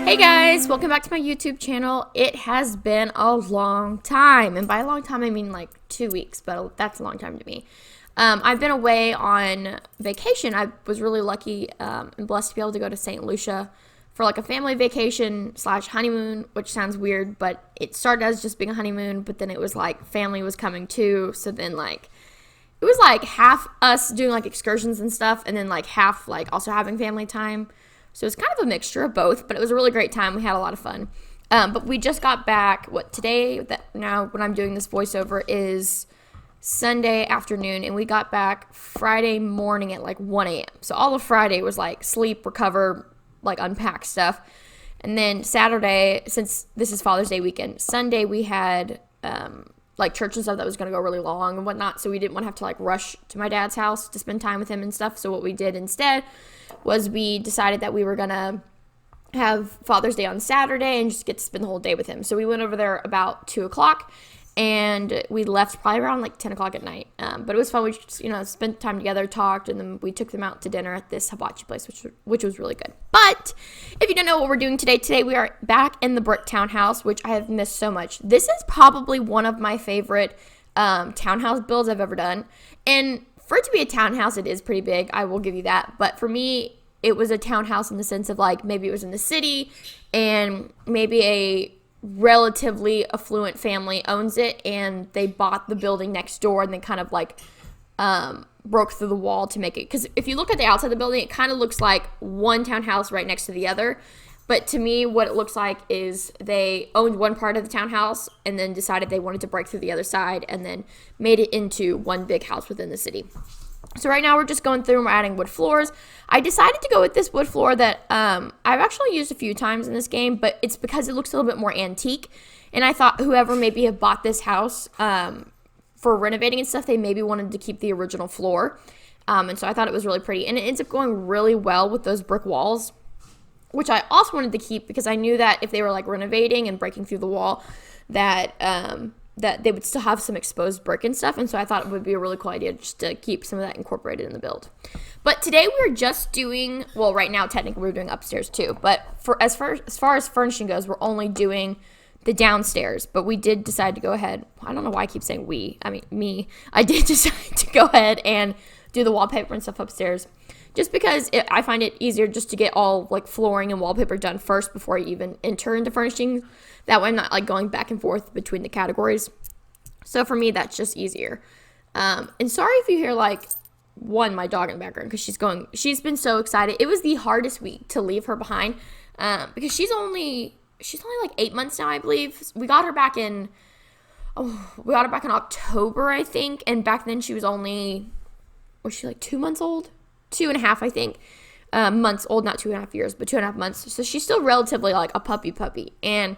Hey guys, welcome back to my YouTube channel. It has been a long time, and by a long time I mean like 2 weeks, but that's a long time to me. I've been away on vacation. I was really lucky and blessed to be able to go to St. Lucia for like a family vacation / honeymoon, which sounds weird, but it started as just being a honeymoon, but then it was like family was coming too, so then like it was like half us doing like excursions and stuff, and then like half like also having family time. So it's kind of a mixture of both, but it was a really great time. We had a lot of fun. But we just got back. Now when I'm doing this voiceover is Sunday afternoon, and we got back Friday morning at like 1 a.m. So all of Friday was like sleep, recover, like unpack stuff. And then Saturday, since this is Father's Day weekend, Sunday we had like church and stuff that was going to go really long and whatnot, so we didn't want to have to like rush to my dad's house to spend time with him and stuff. So what we did instead was we decided that we were going to have Father's Day on Saturday and just get to spend the whole day with him. So we went over there about 2 o'clock, and we left probably around like 10 o'clock at night. But it was fun. We just, spent time together, talked, and then we took them out to dinner at this hibachi place, which was really good. But if you don't know what we're doing today we are back in the brick townhouse, which I have missed so much. This is probably one of my favorite townhouse builds I've ever done. And for it to be a townhouse, it is pretty big. I will give you that. But for me, it was a townhouse in the sense of like maybe it was in the city and maybe a relatively affluent family owns it, and they bought the building next door and then kind of like broke through the wall to make it. Because if you look at the outside of the building, it kind of looks like one townhouse right next to the other. But to me, what it looks like is they owned one part of the townhouse and then decided they wanted to break through the other side and then made it into one big house within the city. So right now we're just going through and we're adding wood floors. I decided to go with this wood floor that I've actually used a few times in this game, but it's because it looks a little bit more antique. And I thought whoever maybe had bought this house for renovating and stuff, they maybe wanted to keep the original floor. And so I thought it was really pretty. And it ends up going really well with those brick walls, which I also wanted to keep because I knew that if they were like renovating and breaking through the wall, that they would still have some exposed brick and stuff. And so I thought it would be a really cool idea just to keep some of that incorporated in the build. But today we're just doing, well, right now technically we're doing upstairs too, but as far as furnishing goes, we're only doing the downstairs. But we did decide to go ahead. I don't know why I keep saying me. I did decide to go ahead and do the wallpaper and stuff upstairs, just because I find it easier just to get all like flooring and wallpaper done first before I even enter into furnishing. That way I'm not like going back and forth between the categories. So for me, that's just easier. And sorry if you hear like my dog in the background, because she's been so excited. It was the hardest week to leave her behind because she's only like 8 months now, I believe. We got her back in October, I think. And back then she was she like 2 months old? 2.5, I think. Months old, not 2.5 years, but 2.5 months. So she's still relatively like a puppy. And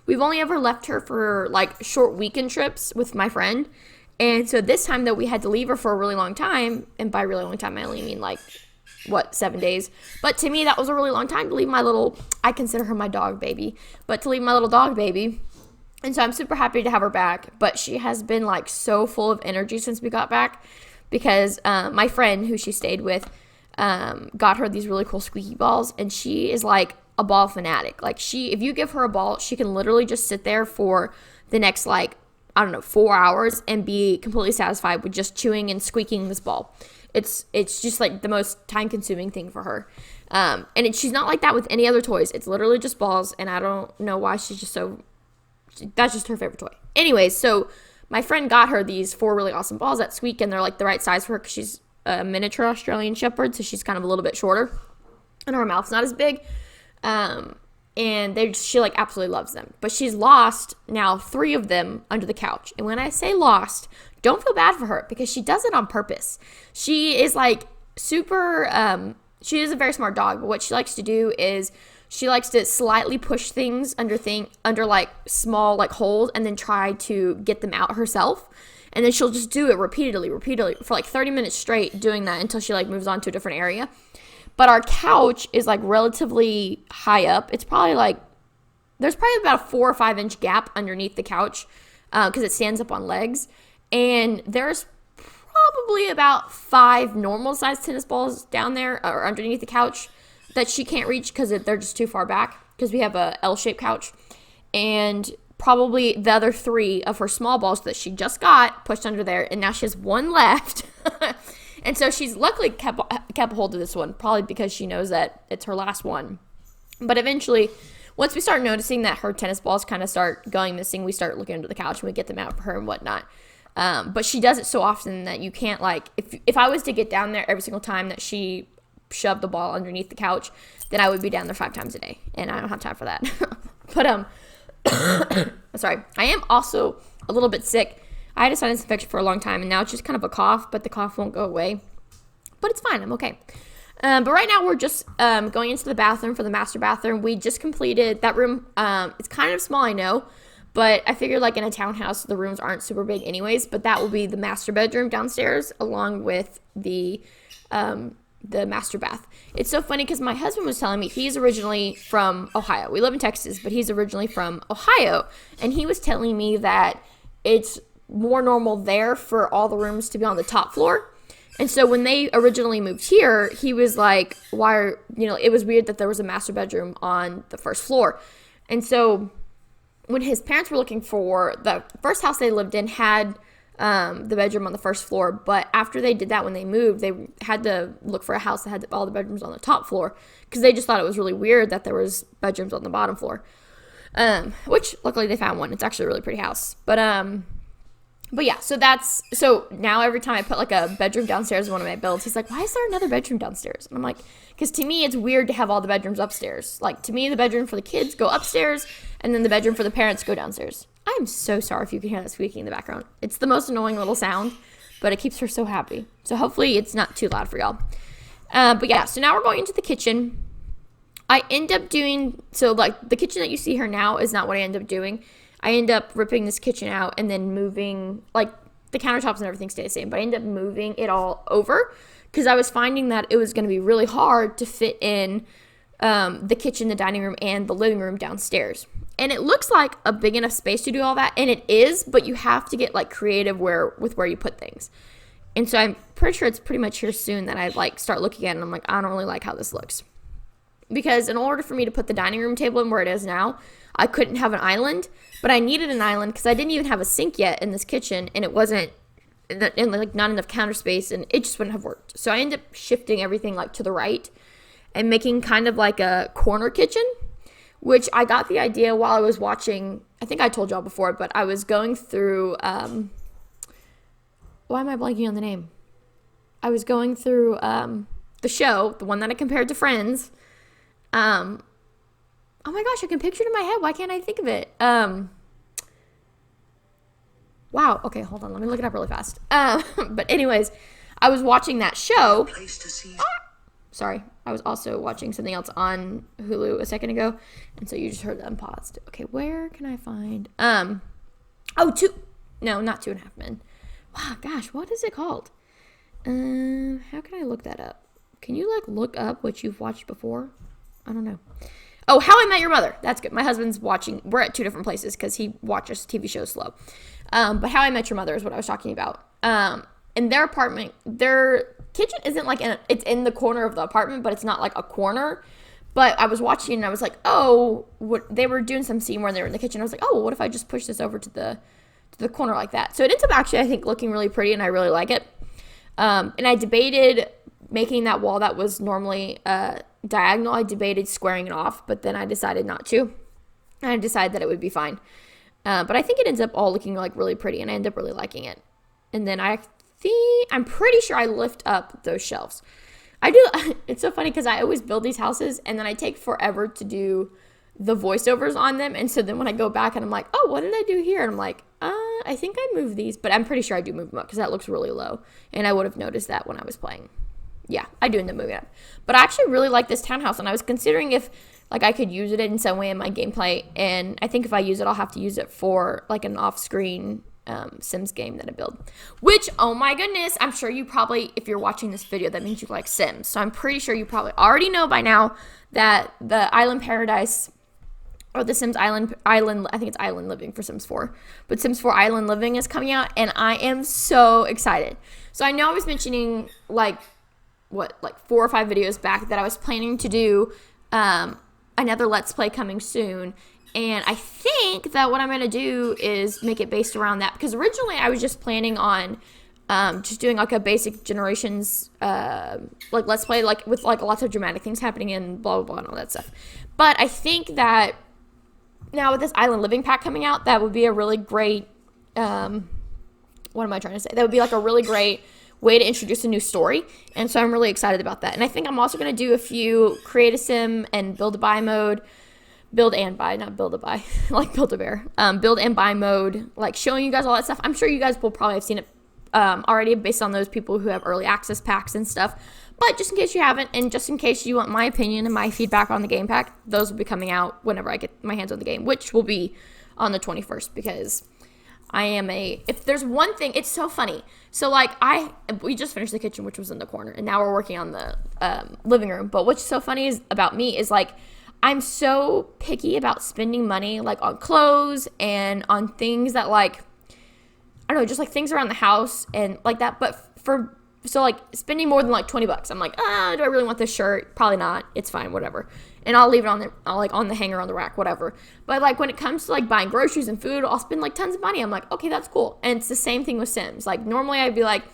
we've only ever left her for like short weekend trips with my friend. And so this time though, we had to leave her for a really long time. And by really long time, I only mean like 7 days. But to me, that was a really long time to leave I consider her my dog baby, but to leave my little dog baby. And so I'm super happy to have her back. But she has been like so full of energy since we got back, because my friend who she stayed with got her these really cool squeaky balls, and she is like a ball fanatic. Like if you give her a ball, she can literally just sit there for the next 4 hours and be completely satisfied with just chewing and squeaking this ball. It's just like the most time consuming thing for her. And she's not like that with any other toys. It's literally just balls, and I don't know why that's just her favorite toy. Anyways, so my friend got her these 4 really awesome balls that squeak, and they're like the right size for her because she's a miniature Australian Shepherd, so she's kind of a little bit shorter, and her mouth's not as big. And she like absolutely loves them. But she's lost now 3 of them under the couch. And when I say lost, don't feel bad for her, because she does it on purpose. She is like super, she is a very smart dog, but what she likes to do is she likes to slightly push things under like small like holes, and then try to get them out herself. And then she'll just do it repeatedly for like 30 minutes straight, doing that until she like moves on to a different area. But our couch is like relatively high up. It's probably like, there's probably about a 4 or 5 inch gap underneath the couch because it stands up on legs. And there's probably about 5 normal sized tennis balls down there or underneath the couch that she can't reach because they're just too far back. because we have a L-shaped couch, and probably the other 3 of her small balls that she just got pushed under there, and now she has 1 left. And so she's luckily kept a hold of this one, probably because she knows that it's her last one. But eventually, once we start noticing that her tennis balls kind of start going missing, we start looking under the couch and we get them out for her and whatnot. But she does it so often that you can't, like, if I was to get down there every single time that she shoved the ball underneath the couch, then I would be down there 5 times a day, and I don't have time for that. But sorry, I am also a little bit sick. I had a sinus infection for a long time, and now it's just kind of a cough, but the cough won't go away. But it's fine, I'm okay. But right now we're just going into the bathroom for the master bathroom. We just completed that room. It's kind of small, I know, but I figured like in a townhouse, the rooms aren't super big anyways, but that will be the master bedroom downstairs along with the master bath. It's so funny because my husband was telling me he's originally from Ohio. We live in Texas, but he's originally from Ohio. And he was telling me that it's more normal there for all the rooms to be on the top floor. And so when they originally moved here, he was like, it was weird that there was a master bedroom on the first floor. And so when his parents were looking for the first house they lived in had the bedroom on the first floor, but after they did that, when they moved, they had to look for a house that had all the bedrooms on the top floor because they just thought it was really weird that there was bedrooms on the bottom floor, which luckily they found one. It's actually a really pretty house. But yeah, so now every time I put like a bedroom downstairs in one of my builds, he's like, why is there another bedroom downstairs? And I'm like, because to me, it's weird to have all the bedrooms upstairs. Like, to me, the bedroom for the kids go upstairs, and then the bedroom for the parents go downstairs. I am so sorry if you can hear that squeaking in the background. It's the most annoying little sound, but it keeps her so happy. So hopefully it's not too loud for y'all. But yeah, so now we're going into the kitchen. I end up doing, so like the kitchen that you see here now is not what I end up doing. I end up ripping this kitchen out and then moving, like the countertops and everything stay the same, but I end up moving it all over because I was finding that it was going to be really hard to fit in the kitchen, the dining room, and the living room downstairs. And it looks like a big enough space to do all that, and it is, but you have to get like creative with where you put things. And so I'm pretty sure it's pretty much here soon that I like start looking at it and I'm like, I don't really like how this looks. Because in order for me to put the dining room table in where it is now, I couldn't have an island, but I needed an island because I didn't even have a sink yet in this kitchen, and it wasn't in like not enough counter space, and it just wouldn't have worked. So I ended up shifting everything like to the right and making kind of like a corner kitchen, which I got the idea while I was watching. I think I told y'all before, but I was going through, why am I blanking on the name? I was going through the show, the one that I compared to Friends. Oh my gosh, I can picture it in my head. Why can't I think of it? Wow. Okay, hold on. Let me look it up really fast. But anyways, I was watching that show. Sorry. I was also watching something else on Hulu a second ago. And so you just heard them paused. Okay, where can I find? No, not 2.5 Men. Wow, gosh, what is it called? How can I look that up? Can you like look up what you've watched before? I don't know. Oh, How I Met Your Mother. That's good. My husband's watching. We're at 2 different places because he watches TV shows slow. But How I Met Your Mother is what I was talking about. In their apartment, their kitchen isn't like it's in the corner of the apartment, but it's not like a corner. But I was watching and I was like, oh, they were doing some scene where they were in the kitchen. I was like, oh, what if I just push this over to the corner like that? So it ends up actually, I think, looking really pretty, and I really like it. And I debated making that wall that was normally diagonal. I debated squaring it off, but then I decided not to. And I decided that it would be fine. But I think it ends up all looking like really pretty, and I end up really liking it. And then I'm pretty sure I lift up those shelves. I do. It's so funny because I always build these houses and then I take forever to do the voiceovers on them. And so then when I go back and I'm like, oh, what did I do here? And I'm like, I think I moved these, but I'm pretty sure I do move them up because that looks really low. And I would have noticed that when I was playing. Yeah, I do end up moving it up. But I actually really like this townhouse, and I was considering if like I could use it in some way in my gameplay. And I think if I use it, I'll have to use it for like an off-screen Sims game that I build. Which, oh my goodness, I'm sure you probably, if you're watching this video, that means you like Sims. So I'm pretty sure you probably already know by now that the Island Paradise, or the Sims Island, I think it's Island Living for Sims 4. But Sims 4 Island Living is coming out, and I am so excited. So I know I was mentioning like 4 or 5 videos back that I was planning to do a another Let's Play coming soon. And I think that what I'm going to do is make it based around that. Because originally I was just planning on just doing like a basic Generations like Let's Play, like with like lots of dramatic things happening and blah, blah, blah, and all that stuff. But I think that now with this Island Living Pack coming out, that would be a really great, what am I trying to say? That would be like a really great way to introduce a new story. And so I'm really excited about that. And I think I'm also going to do a few create a sim and build a buy mode. Build and buy, not build a buy, like Build-A-Bear. Build and buy mode, like showing you guys all that stuff. I'm sure you guys will probably have seen it already based on those people who have early access packs and stuff. But just in case you haven't, and just in case you want my opinion and my feedback on the game pack, those will be coming out whenever I get my hands on the game, which will be on the 21st, because I am if there's one thing, it's so funny. So like we just finished the kitchen, which was in the corner, and now we're working on the living room. But what's so funny is about me is like, I'm so picky about spending money like on clothes and on things that like, I don't know, just like things around the house and like that. But so like spending more than like $20, I'm like, do I really want this shirt? Probably not. It's fine, whatever. And I'll leave it on the hanger on the rack, whatever. But like when it comes to like buying groceries and food, I'll spend like tons of money. I'm like, okay, that's cool. And it's the same thing with Sims. Like normally I'd be like,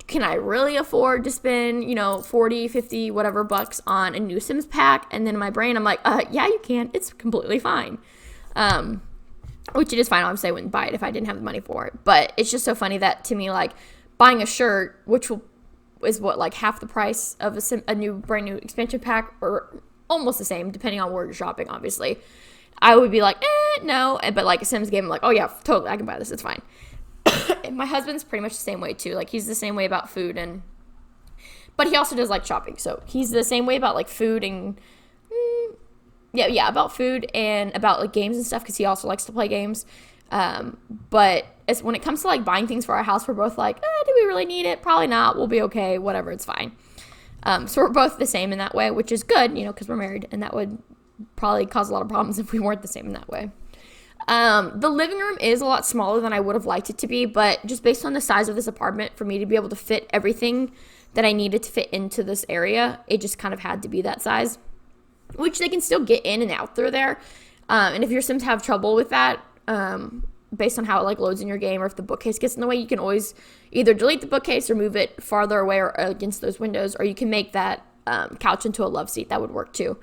can I really afford to spend, 40, 50, whatever bucks on a new Sims pack? And then in my brain, I'm like, yeah, you can. It's completely fine. Which it is fine. Obviously, I wouldn't buy it if I didn't have the money for it. But it's just so funny that to me, like, buying a shirt, which is what, like half the price of a brand new expansion pack, or almost the same, depending on where you're shopping, obviously. I would be like, no. But like a Sims game, I'm like, oh yeah, totally, I can buy this. It's fine. And my husband's pretty much the same way too. Like he's the same way about food, but he also does like shopping. So he's the same way about like food and about food and about like games and stuff, because he also likes to play games. But when it comes to like buying things for our house, we're both like, do we really need it? Probably not. We'll be okay. Whatever. It's fine. So we're both the same in that way, which is good, because we're married, and that would probably cause a lot of problems if we weren't the same in that way. The living room is a lot smaller than I would have liked it to be, but just based on the size of this apartment, for me to be able to fit everything that I needed to fit into this area, it just kind of had to be that size, which they can still get in and out through there. And if your Sims have trouble with that, based on how it like loads in your game, or if the bookcase gets in the way, you can always either delete the bookcase or move it farther away or against those windows, or you can make that couch into a love seat. That would work too.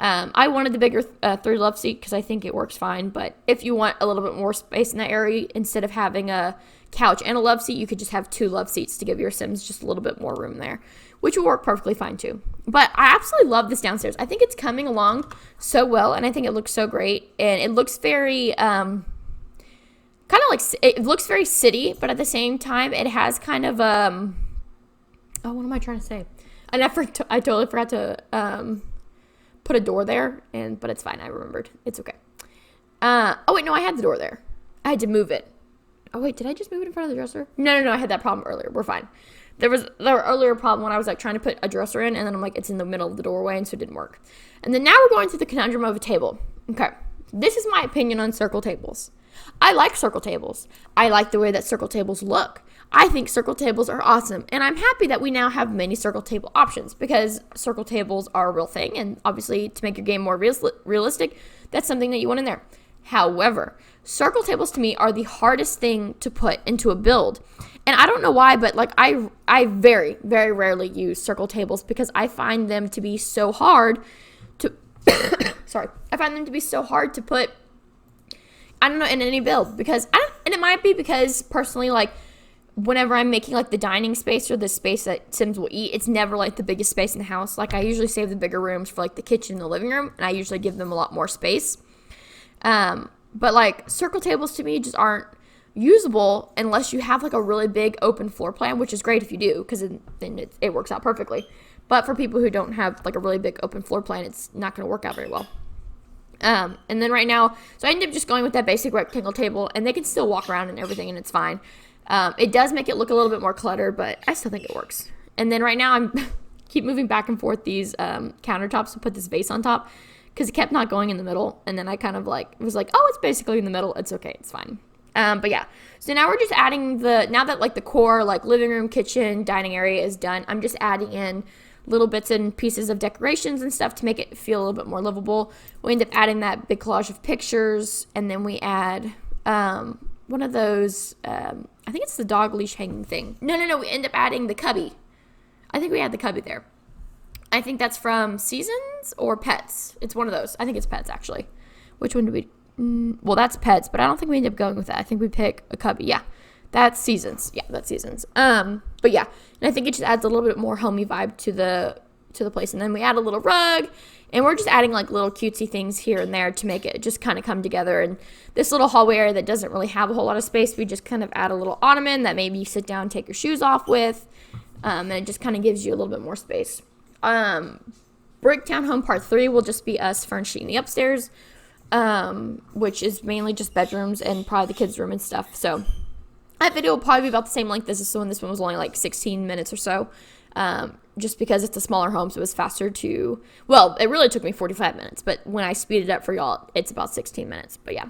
I wanted the bigger 3 love seat because I think it works fine. But if you want a little bit more space in that area, instead of having a couch and a love seat, you could just have 2 love seats to give your Sims just a little bit more room there, which will work perfectly fine too. But I absolutely love this downstairs. I think it's coming along so well, and I think it looks so great. And it looks very, kind of like, it looks very city, but at the same time, it has kind of, what am I trying to say? And I totally forgot to, put a door there, but it's fine. I remembered. It's okay. Oh wait, no, I had the door there. I had to move it. Oh wait, did I just move it in front of the dresser? No, I had that problem earlier. We're fine. There was earlier problem when I was like trying to put a dresser in, and then I'm like, it's in the middle of the doorway, and so it didn't work. And then now we're going to the conundrum of a table. Okay, this is my opinion on circle tables. I like circle tables. I like the way that circle tables look. I think circle tables are awesome, and I'm happy that we now have many circle table options, because circle tables are a real thing, and obviously to make your game more realistic, that's something that you want in there. However, circle tables to me are the hardest thing to put into a build, and I don't know why, but like I very, very rarely use circle tables because I find them to be so hard to I find them to be so hard to put, I don't know, in any build, because and it might be because personally, like, whenever I'm making like the dining space or the space that Sims will eat, it's never like the biggest space in the house. Like I usually save the bigger rooms for like the kitchen and the living room, and I usually give them a lot more space. But like circle tables to me just aren't usable unless you have like a really big open floor plan, which is great if you do, because then it works out perfectly. But for people who don't have like a really big open floor plan, it's not going to work out very well. And then right now, so I ended up just going with that basic rectangle table, and they can still walk around and everything, and it's fine. It does make it look a little bit more cluttered, but I still think it works. And then right now I'm keep moving back and forth these countertops to put this vase on top, because it kept not going in the middle. And then I kind of was like, oh, it's basically in the middle. It's okay. It's fine. But yeah, so now we're just adding now that like the core like living room, kitchen, dining area is done, I'm just adding in little bits and pieces of decorations and stuff to make it feel a little bit more livable. We end up adding that big collage of pictures, and then we add one of those, I think it's the dog leash hanging thing. No, we end up adding the cubby. I think we had the cubby there. I think that's from Seasons or Pets. It's one of those. I think it's Pets, actually. Which one do we... well, that's Pets, but I don't think we end up going with that. I think we pick a cubby. Yeah, that's Seasons. Yeah, that's Seasons. But yeah, and I think it just adds a little bit more homey vibe to the place. And then we add a little rug, and we're just adding like little cutesy things here and there to make it just kind of come together. And this little hallway area that doesn't really have a whole lot of space, we just kind of add a little ottoman that maybe you sit down and take your shoes off with, and it just kind of gives you a little bit more space. Bricktown Home Part 3 will just be us furnishing the upstairs, which is mainly just bedrooms and probably the kids' room and stuff. So that video will probably be about the same length as this one. This one was only like 16 minutes or so, just because it's a smaller home, so it was faster to, well, it really took me 45 minutes, but when I speed it up for y'all, it's about 16 minutes, but yeah.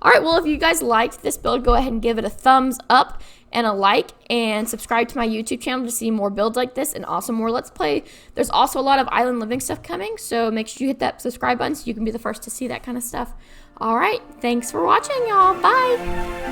All right, well, if you guys liked this build, go ahead and give it a thumbs up and a like, and subscribe to my YouTube channel to see more builds like this and also more Let's Play. There's also a lot of island living stuff coming, so make sure you hit that subscribe button so you can be the first to see that kind of stuff. All right, thanks for watching, y'all. Bye.